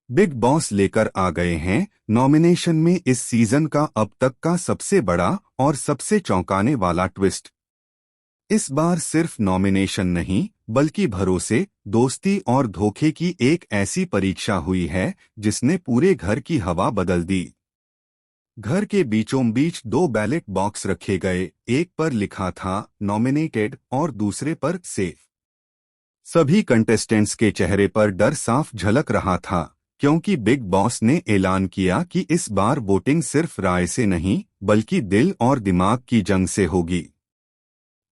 Big boss लेकर आ गए हैं नॉमिनेशन में इस सीजन का अब तक का सबसे बड़ा और सबसे चौंकाने वाला ट्विस्ट। इस बार सिर्फ नॉमिनेशन नहीं बल्कि भरोसे, दोस्ती और धोखे की एक ऐसी परीक्षा हुई है जिसने पूरे घर की हवा बदल दी। घर के बीचों बीच दो बैलेट बॉक्स रखे गए, एक पर लिखा था नॉमिनेटेड और दूसरे पर सेफ। सभी कंटेस्टेंट्स के चेहरे पर डर साफ झलक रहा था, क्योंकि बिग बॉस ने ऐलान किया कि इस बार वोटिंग सिर्फ राय से नहीं बल्कि दिल और दिमाग की जंग से होगी।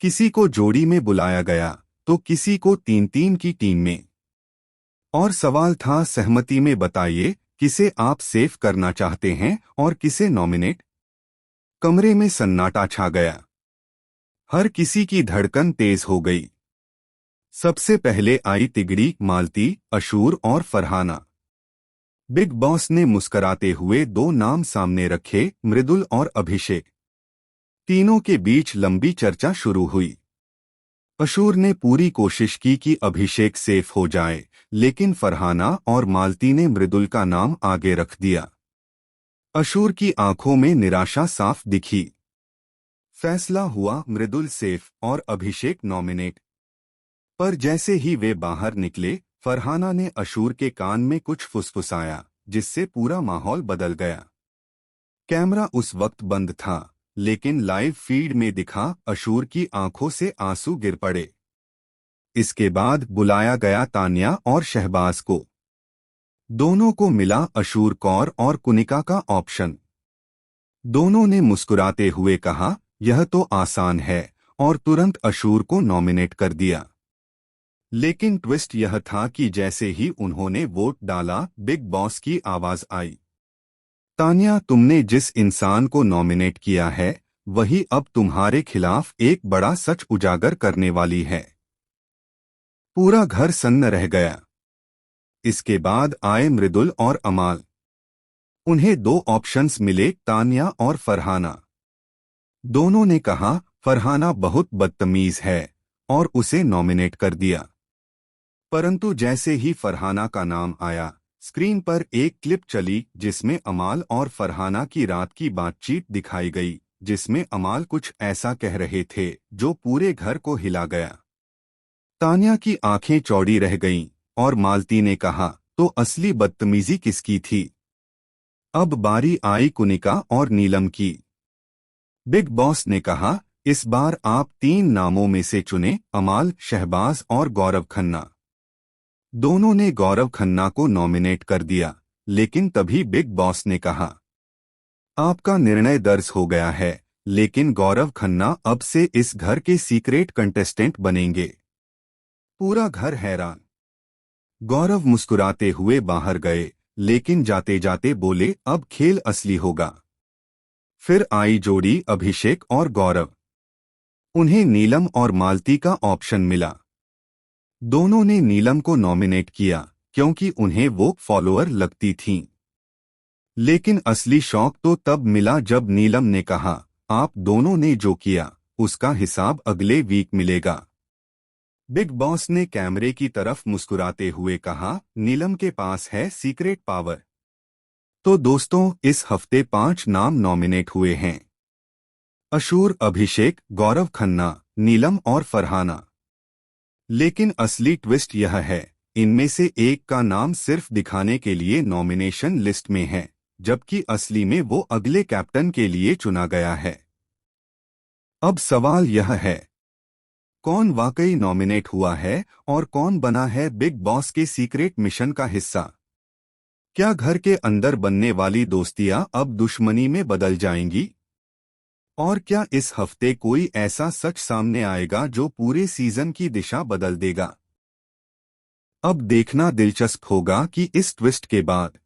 किसी को जोड़ी में बुलाया गया तो किसी को तीन तीन की टीम में। और सवाल था सहमति में, बताइए किसे आप सेफ करना चाहते हैं और किसे नॉमिनेट। कमरे में सन्नाटा छा गया। हर किसी की धड़कन तेज हो गई। सबसे पहले आई तिगड़ी, मालती, अशूर और फरहाना। बिग बॉस ने मुस्कराते हुए दो नाम सामने रखे, मृदुल और अभिषेक। तीनों के बीच लंबी चर्चा शुरू हुई। अशूर ने पूरी कोशिश की कि अभिषेक सेफ हो जाए, लेकिन फरहाना और मालती ने मृदुल का नाम आगे रख दिया। अशूर की आंखों में निराशा साफ दिखी। फैसला हुआ, मृदुल सेफ और अभिषेक नॉमिनेट। पर जैसे ही वे बाहर निकले, फरहाना ने अशूर के कान में कुछ फुसफुसाया, जिससे पूरा माहौल बदल गया। कैमरा उस वक्त बंद था, लेकिन लाइव फीड में दिखा अशूर की आंखों से आंसू गिर पड़े। इसके बाद बुलाया गया तान्या और शहबाज को। दोनों को मिला अशूर कौर और कुनिका का ऑप्शन। दोनों ने मुस्कुराते हुए कहा, यह तो आसान है, और तुरंत अशूर को नॉमिनेट कर दिया। लेकिन ट्विस्ट यह था कि जैसे ही उन्होंने वोट डाला, बिग बॉस की आवाज आई, तान्या, तुमने जिस इंसान को नॉमिनेट किया है वही अब तुम्हारे खिलाफ एक बड़ा सच उजागर करने वाली है। पूरा घर सन्न रह गया। इसके बाद आए मृदुल और अमाल। उन्हें दो ऑप्शंस मिले, तान्या और फरहाना। दोनों ने कहा फरहाना बहुत बदतमीज है और उसे नॉमिनेट कर दिया। परंतु जैसे ही फरहाना का नाम आया, स्क्रीन पर एक क्लिप चली जिसमें अमाल और फरहाना की रात की बातचीत दिखाई गई, जिसमें अमाल कुछ ऐसा कह रहे थे जो पूरे घर को हिला गया। तान्या की आंखें चौड़ी रह गईं और मालती ने कहा, तो असली बदतमीजी किसकी थी। अब बारी आई कुनिका और नीलम की। बिग बॉस ने कहा, इस बार आप तीन नामों में से चुने, अमाल, शहबाज और गौरव खन्ना। दोनों ने गौरव खन्ना को नॉमिनेट कर दिया, लेकिन तभी बिग बॉस ने कहा, आपका निर्णय दर्ज हो गया है, लेकिन गौरव खन्ना अब से इस घर के सीक्रेट कंटेस्टेंट बनेंगे। पूरा घर हैरान। गौरव मुस्कुराते हुए बाहर गए, लेकिन जाते जाते बोले, अब खेल असली होगा। फिर आई जोड़ी अभिषेक और गौरव। उन्हें नीलम और मालती का ऑप्शन मिला। दोनों ने नीलम को नॉमिनेट किया क्योंकि उन्हें वो फॉलोअर लगती थीं। लेकिन असली शौक तो तब मिला जब नीलम ने कहा, आप दोनों ने जो किया उसका हिसाब अगले वीक मिलेगा। बिग बॉस ने कैमरे की तरफ मुस्कुराते हुए कहा, नीलम के पास है सीक्रेट पावर। तो दोस्तों, इस हफ्ते 5 नाम नॉमिनेट हुए हैं। अशूर, अभिषेक, गौरव खन्ना, नीलम और फरहाना। लेकिन असली ट्विस्ट यह है, इनमें से एक का नाम सिर्फ दिखाने के लिए नॉमिनेशन लिस्ट में है, जबकि असली में वो अगले कैप्टन के लिए चुना गया है। अब सवाल यह है, कौन वाकई नॉमिनेट हुआ है और कौन बना है बिग बॉस के सीक्रेट मिशन का हिस्सा। क्या घर के अंदर बनने वाली दोस्तियां अब दुश्मनी में बदल जाएंगी? और क्या इस हफ्ते कोई ऐसा सच सामने आएगा जो पूरे सीजन की दिशा बदल देगा? अब देखना दिलचस्प होगा कि इस ट्विस्ट के बाद